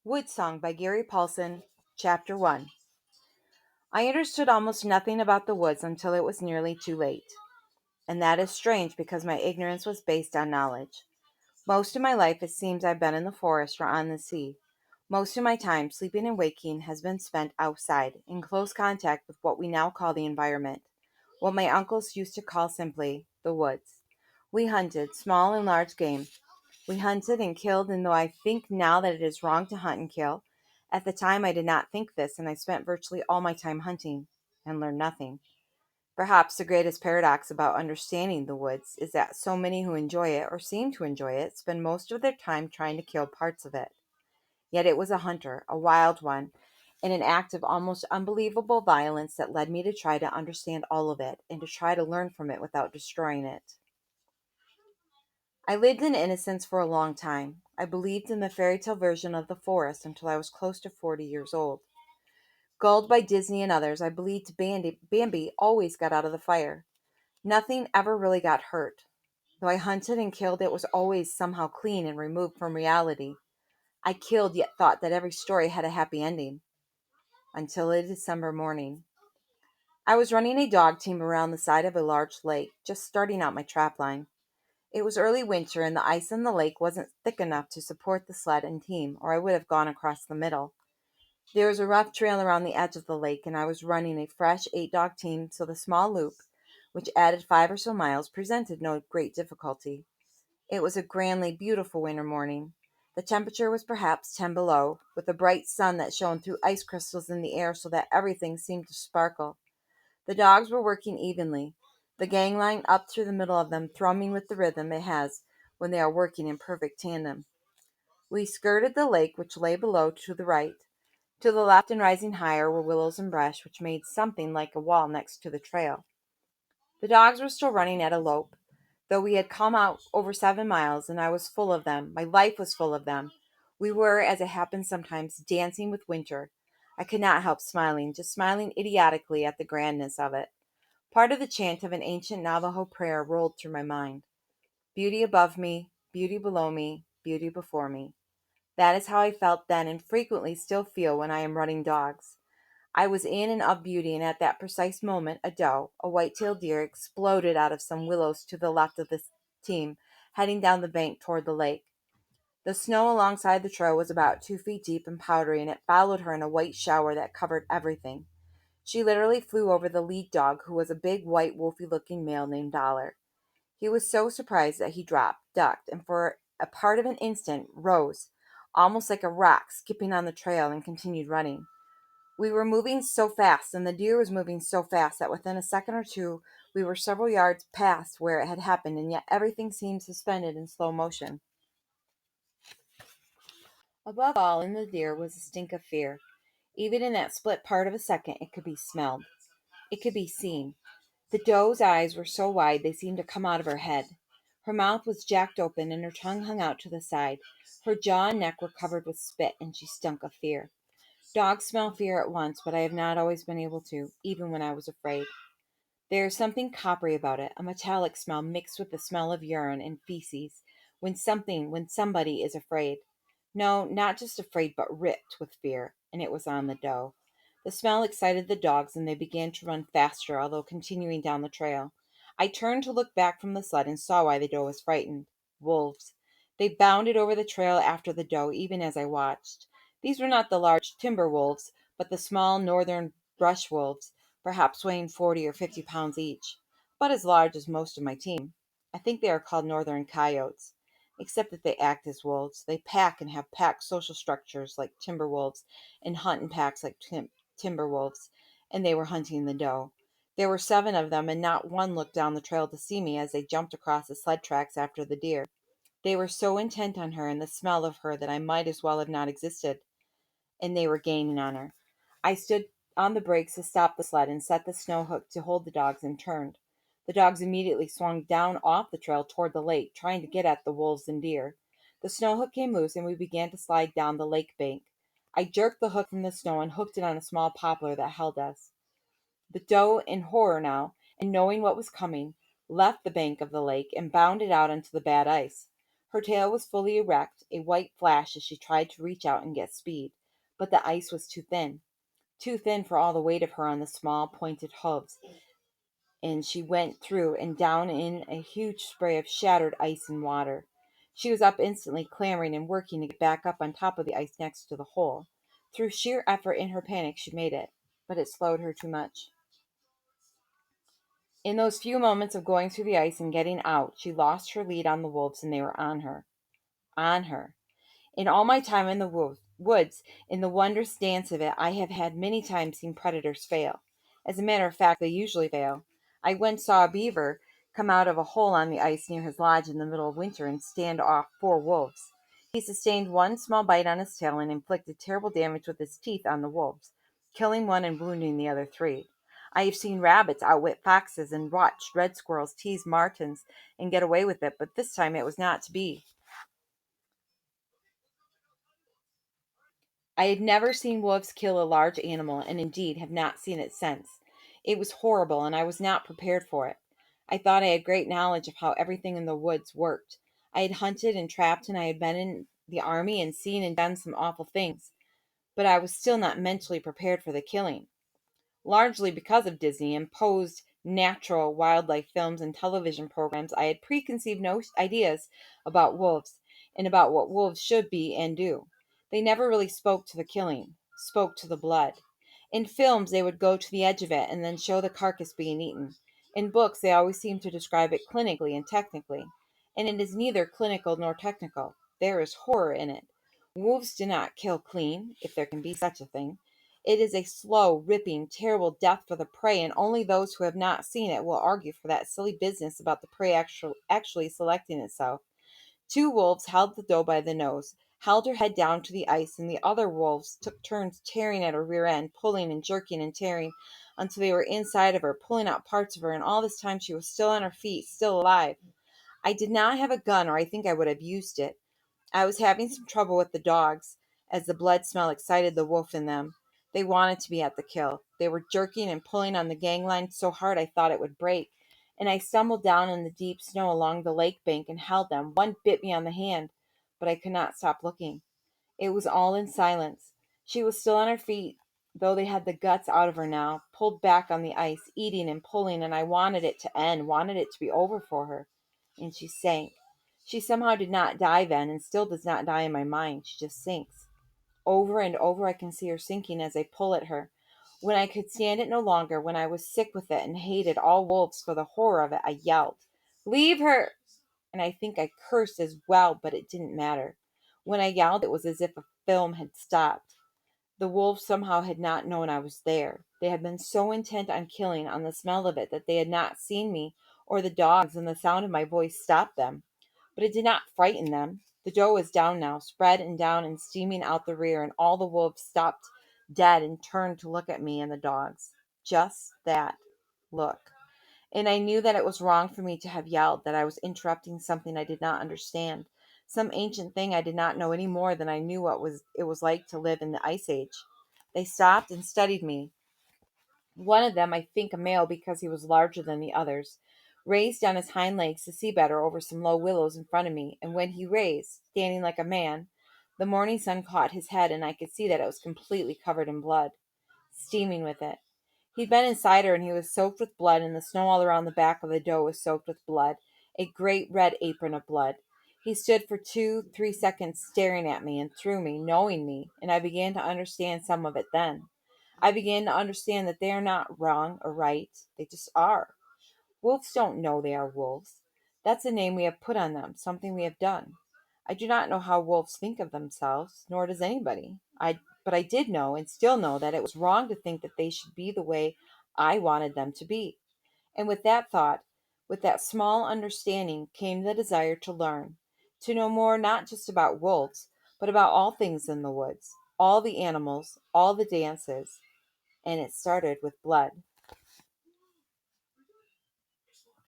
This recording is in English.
Woodsong by Gary Paulson, Chapter 1. I understood almost nothing about the woods until it was nearly too late. And that is strange because my ignorance was based on knowledge. Most of my life it seems I've been in the forest or on the sea. Most of my time, sleeping and waking, has been spent outside, in close contact with what we now call the environment, what my uncles used to call simply the woods. We hunted small and large game. We hunted and killed, and though I think now that it is wrong to hunt and kill, at the time I did not think this, and I spent virtually all my time hunting and learned nothing. Perhaps the greatest paradox about understanding the woods is that so many who enjoy it, or seem to enjoy it, spend most of their time trying to kill parts of it. Yet it was a hunter, a wild one, in an act of almost unbelievable violence that led me to try to understand all of it and to try to learn from it without destroying it. I lived in innocence for a long time. I believed in the fairy tale version of the forest until I was close to 40 years old. Gulled by Disney and others, I believed Bambi always got out of the fire. Nothing ever really got hurt. Though I hunted and killed, it was always somehow clean and removed from reality. I killed, yet thought that every story had a happy ending. Until a December morning. I was running a dog team around the side of a large lake, just starting out my trap line. It was early winter, and the ice in the lake wasn't thick enough to support the sled and team, or I would have gone across the middle. There was a rough trail around the edge of the lake, and I was running a fresh 8 dog team, so the small loop, which added 5 or so miles, presented no great difficulty. It was a grandly beautiful winter morning. The temperature was perhaps 10 below, with a bright sun that shone through ice crystals in the air so that everything seemed to sparkle. The dogs were working evenly, the gang line up through the middle of them, thrumming with the rhythm it has when they are working in perfect tandem. We skirted the lake, which lay below to the right. To the left and rising higher were willows and brush, which made something like a wall next to the trail. The dogs were still running at a lope, though we had come out over 7 miles, and I was full of them. My life was full of them. We were, as it happens sometimes, dancing with winter. I could not help smiling, just smiling idiotically at the grandness of it. Part of the chant of an ancient Navajo prayer rolled through my mind. Beauty above me, beauty below me, beauty before me. That is how I felt then and frequently still feel when I am running dogs. I was in and of beauty, and at that precise moment a doe, a white-tailed deer, exploded out of some willows to the left of the team, heading down the bank toward the lake. The snow alongside the trail was about 2 feet deep and powdery, and it followed her in a white shower that covered everything. She literally flew over the lead dog, who was a big, white, wolfy-looking male named Dollar. He was so surprised that he dropped, ducked, and for a part of an instant rose, almost like a rock, skipping on the trail, and continued running. We were moving so fast, and the deer was moving so fast that within a second or two we were several yards past where it had happened, and yet everything seemed suspended in slow motion. Above all in the deer was a stink of fear. Even in that split part of a second it could be smelled. It could be seen. The doe's eyes were so wide they seemed to come out of her head. Her mouth was jacked open and her tongue hung out to the side. Her jaw and neck were covered with spit, and she stunk of fear. Dogs smell fear at once, but I have not always been able to, even when I was afraid. There is something coppery about it, a metallic smell mixed with the smell of urine and feces, when somebody is afraid. No, not just afraid, but ripped with fear, and it was on the doe. The smell excited the dogs, and they began to run faster, although continuing down the trail. I turned to look back from the sled and saw why the doe was frightened. Wolves. They bounded over the trail after the doe, even as I watched. These were not the large timber wolves, but the small northern brush wolves, perhaps weighing 40 or 50 pounds each, but as large as most of my team. I think they are called northern coyotes, except that they act as wolves. They pack and have pack social structures like timber wolves and hunt in packs like timber wolves, and they were hunting the doe. There were 7 of them, and not one looked down the trail to see me as they jumped across the sled tracks after the deer. They were so intent on her and the smell of her that I might as well have not existed, and they were gaining on her. I stood on the brakes to stop the sled and set the snow hook to hold the dogs and turned. The dogs immediately swung down off the trail toward the lake, trying to get at the wolves and deer. The snow hook came loose and we began to slide down the lake bank. I jerked the hook from the snow and hooked it on a small poplar that held us. The doe, in horror now, and knowing what was coming, left the bank of the lake and bounded out onto the bad ice. Her tail was fully erect, a white flash as she tried to reach out and get speed, but the ice was too thin for all the weight of her on the small, pointed hooves, and she went through and down in a huge spray of shattered ice and water. She was up instantly, clamoring and working to get back up on top of the ice next to the hole. Through sheer effort in her panic, she made it, but it slowed her too much. In those few moments of going through the ice and getting out, she lost her lead on the wolves, and they were on her. On her. In all my time in the woods, in the wondrous dance of it, I have had many times seen predators fail. As a matter of fact, they usually fail. I once saw a beaver come out of a hole on the ice near his lodge in the middle of winter and stand off 4 wolves. He sustained one small bite on his tail and inflicted terrible damage with his teeth on the wolves, killing one and wounding the other 3. I have seen rabbits outwit foxes and watched red squirrels tease martens and get away with it, but this time it was not to be. I had never seen wolves kill a large animal, and indeed have not seen it since. It was horrible, and I was not prepared for it. I thought I had great knowledge of how everything in the woods worked. I had hunted and trapped, and I had been in the army and seen and done some awful things, but I was still not mentally prepared for the killing. Largely because of Disney imposed natural wildlife films and television programs, I had preconceived ideas about wolves and about what wolves should be and do. They never really spoke to the killing, spoke to the blood. In films, they would go to the edge of it and then show the carcass being eaten. In books, they always seemed to describe it clinically and technically. And it is neither clinical nor technical. There is horror in it. Wolves do not kill clean, if there can be such a thing. It is a slow, ripping, terrible death for the prey, and only those who have not seen it will argue for that silly business about the prey actually selecting itself. 2 wolves held the doe by the nose, held her head down to the ice, and the other wolves took turns tearing at her rear end, pulling and jerking and tearing until they were inside of her, pulling out parts of her, and all this time she was still on her feet, still alive. I did not have a gun, or I think I would have used it. I was having some trouble with the dogs, as the blood smell excited the wolf in them. They wanted to be at the kill. They were jerking and pulling on the gangline so hard I thought it would break, and I stumbled down in the deep snow along the lake bank and held them. One bit me on the hand, but I could not stop looking. It was all in silence. She was still on her feet, though they had the guts out of her now, pulled back on the ice, eating and pulling, and I wanted it to end, wanted it to be over for her. And she sank. She somehow did not die then, and still does not die in my mind. She just sinks. Over and over I can see her sinking as I pull at her. When I could stand it no longer, when I was sick with it and hated all wolves for the horror of it, I yelled, "Leave her!" And I think I cursed as well, but it didn't matter. When I yelled, it was as if a film had stopped. The wolves somehow had not known I was there. They had been so intent on killing, on the smell of it, that they had not seen me or the dogs, and the sound of my voice stopped them. But it did not frighten them. The doe was down now, spread and down and steaming out the rear, and all the wolves stopped dead and turned to look at me and the dogs. Just that look. And I knew that it was wrong for me to have yelled, that I was interrupting something I did not understand, some ancient thing I did not know any more than I knew what it was like to live in the ice age. They stopped and studied me. One of them, I think a male because he was larger than the others, raised on his hind legs to see better over some low willows in front of me, and when he raised, standing like a man, the morning sun caught his head, and I could see that it was completely covered in blood, steaming with it. He'd been inside her, and he was soaked with blood, and the snow all around the back of the doe was soaked with blood, a great red apron of blood. He stood for 2, 3 seconds staring at me and through me, knowing me, and I began to understand some of it then. I began to understand that they are not wrong or right, they just are. Wolves don't know they are wolves. That's a name we have put on them, something we have done. I do not know how wolves think of themselves, nor does anybody. But I did know and still know that it was wrong to think that they should be the way I wanted them to be. And with that thought, with that small understanding, came the desire to learn, to know more not just about wolves, but about all things in the woods, all the animals, all the dances, and it started with blood.